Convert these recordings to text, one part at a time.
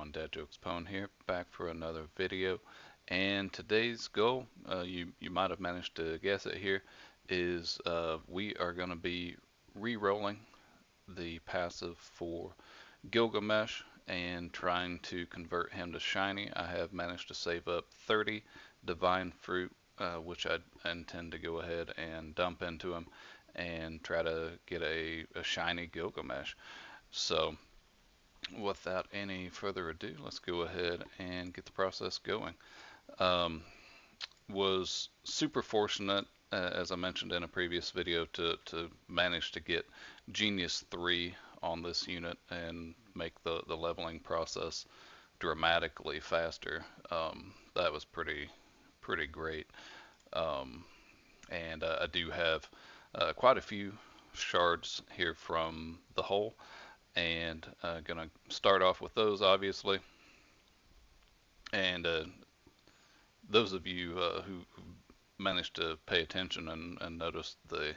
everyone, Dad Jokes Pwn here, back for another video. And today's goal, you might have managed to guess it here, is we are going to be re-rolling the passive for Gilgamesh and trying to convert him to shiny. I have managed to save up 30 divine fruit, which I intend to go ahead and dump into him and try to get a shiny Gilgamesh. So without any further ado, let's go ahead and get the process going. Um, was super fortunate, as I mentioned in a previous video, to manage to get Genius 3 on this unit and make the leveling process dramatically faster. That was pretty great. Um, and I do have quite a few shards here from the hole, and gonna start off with those obviously. And those of you who managed to pay attention and notice the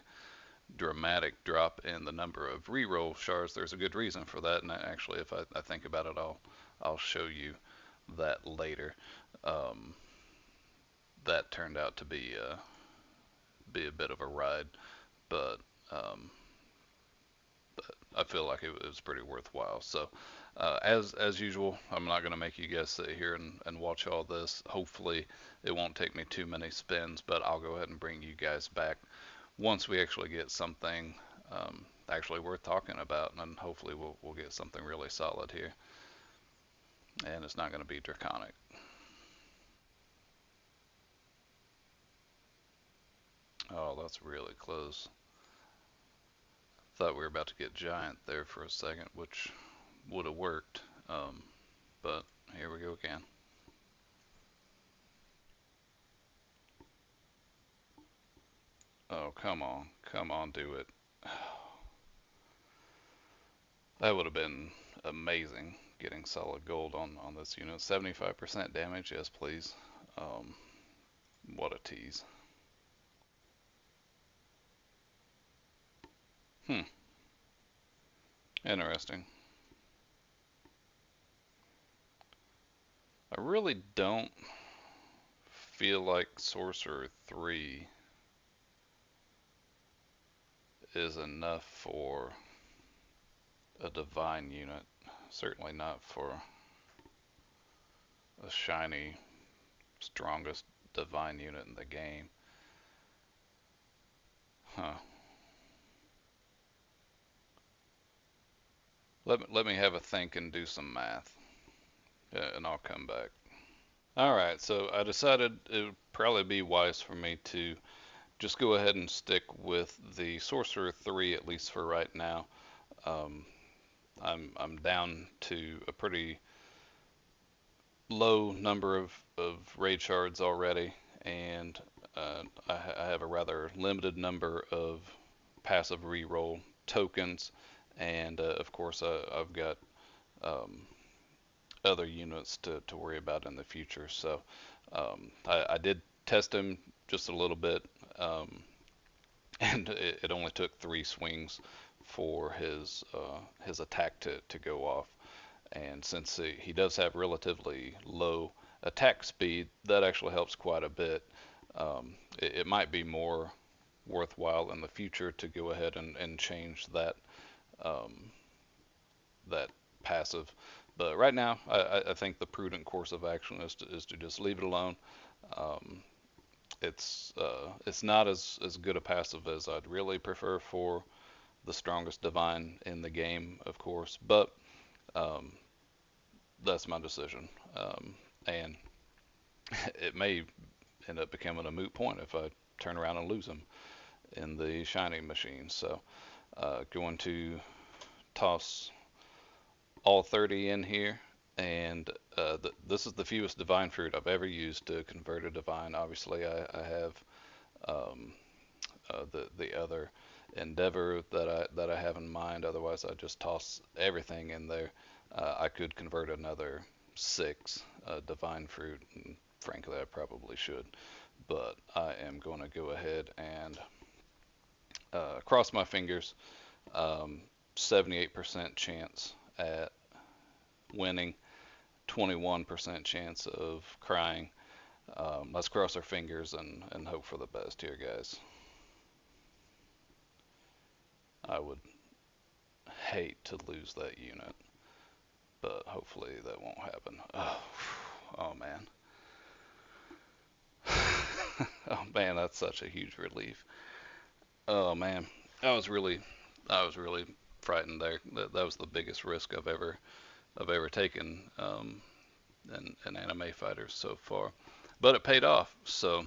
dramatic drop in the number of reroll shards, there's a good reason for that. And actually, if I think about it, I'll show you that later. Um, that turned out to be a bit of a ride, but um, I feel like it was pretty worthwhile. So, as usual, I'm not going to make you guys sit here and watch all this. Hopefully, it won't take me too many spins, but I'll go ahead and bring you guys back once we actually get something actually worth talking about, and hopefully we'll get something really solid here, and it's not going to be draconic. Oh, that's really close. Thought we were about to get giant there for a second, which would have worked, but here we go again. Oh, come on, do it. That would have been amazing getting solid gold on this unit. 75% damage, yes please. Um, what a tease. Hmm, interesting. I really don't feel like Sorcerer 3 is enough for a divine unit. Certainly not for a shiny, strongest divine unit in the game. Huh. Let me have a think and do some math, and I'll come back. Alright, so I decided it would probably be wise for me to just go ahead and stick with the Sorcerer 3 at least for right now. Um, I'm down to a pretty low number of raid shards already, and I have a rather limited number of passive reroll tokens, and of course I've got um, other units to worry about in the future. So I did test him just a little bit, um, and it only took 3 swings for his attack to go off. And since he does have relatively low attack speed, that actually helps quite a bit. It might be more worthwhile in the future to go ahead and change um, that passive. But right now, I think the prudent course of action is to just leave it alone. Um, it's not as good a passive as I'd really prefer for the strongest divine in the game, of course, but um, that's my decision. And it may end up becoming a moot point if I turn around and lose him in the shiny machine. So going to toss all 30 in here, and this is the fewest divine fruit I've ever used to convert a divine. Obviously, I have um, the other endeavor that I have in mind. Otherwise, I just toss everything in there. I could convert another 6 divine fruit, and frankly, I probably should, but I am going to go ahead and cross my fingers. 78% chance at winning, 21% chance of crying. Let's cross our fingers and hope for the best here, guys. I would hate to lose that unit, but hopefully that won't happen. Oh, oh man. Oh man, that's such a huge relief. Oh man, I was really, I was really frightened there. That was the biggest risk I've ever taken in anime fighters so far, but it paid off. So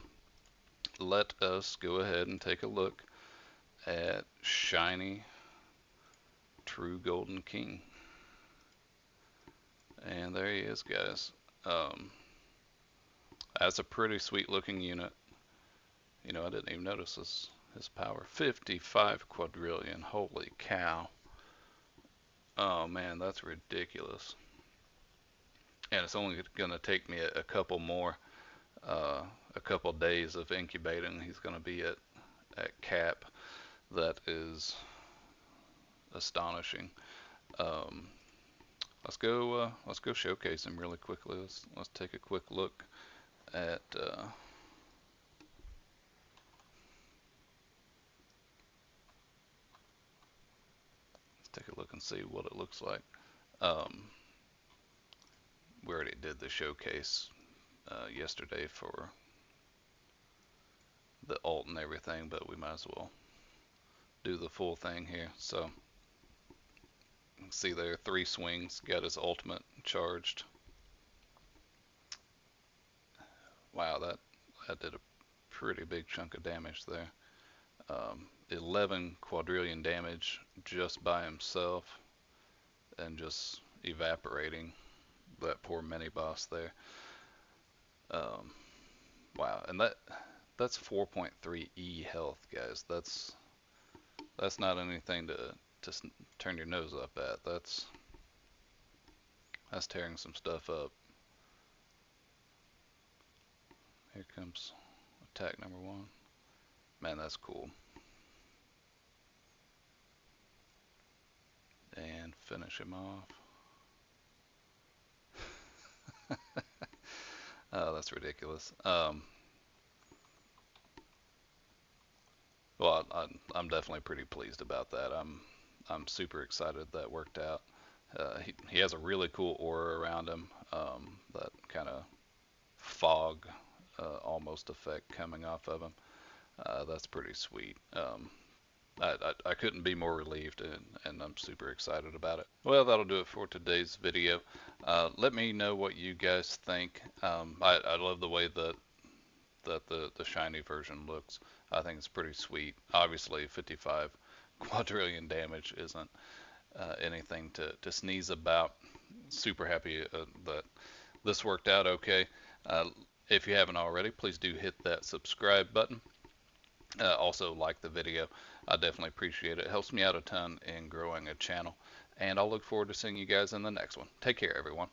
let us go ahead and take a look at Shiny True Golden King, and there he is, guys. Um, that's a pretty sweet looking unit. You know, I didn't even notice his power. 55 quadrillion. Holy cow. Oh man, that's ridiculous. And it's only going to take me a couple more, uh, a couple days of incubating. He's going to be at cap. That is astonishing. Um, let's go showcase him really quickly. Let's take a quick look at let's take a look and see what it looks like. Um, we already did the showcase yesterday for the alt and everything, but we might as well do the full thing here. So see there, 3 swings, got his ultimate charged. Wow, that did a pretty big chunk of damage there. 11 quadrillion damage just by himself, and just evaporating that poor mini boss there. Um, wow, and that's 4.3 E health, guys. That's not anything to turn your nose up at. That's tearing some stuff up. Here comes attack number one. Man, that's cool. And finish him off. Oh, that's ridiculous. Well, I'm definitely pretty pleased about that. I'm super excited that worked out. He has a really cool aura around him. That kind of fog almost effect coming off of him. That's pretty sweet. I couldn't be more relieved, and I'm super excited about it. Well, that'll do it for today's video. Let me know what you guys think. I love the way that the shiny version looks. I think it's pretty sweet. Obviously, 55 quadrillion damage isn't anything to sneeze about. Super happy that this worked out okay. Uh, if you haven't already, please do hit that subscribe button. Also, like the video. I definitely appreciate it. It helps me out a ton in growing a channel. And I'll look forward to seeing you guys in the next one. Take care, everyone.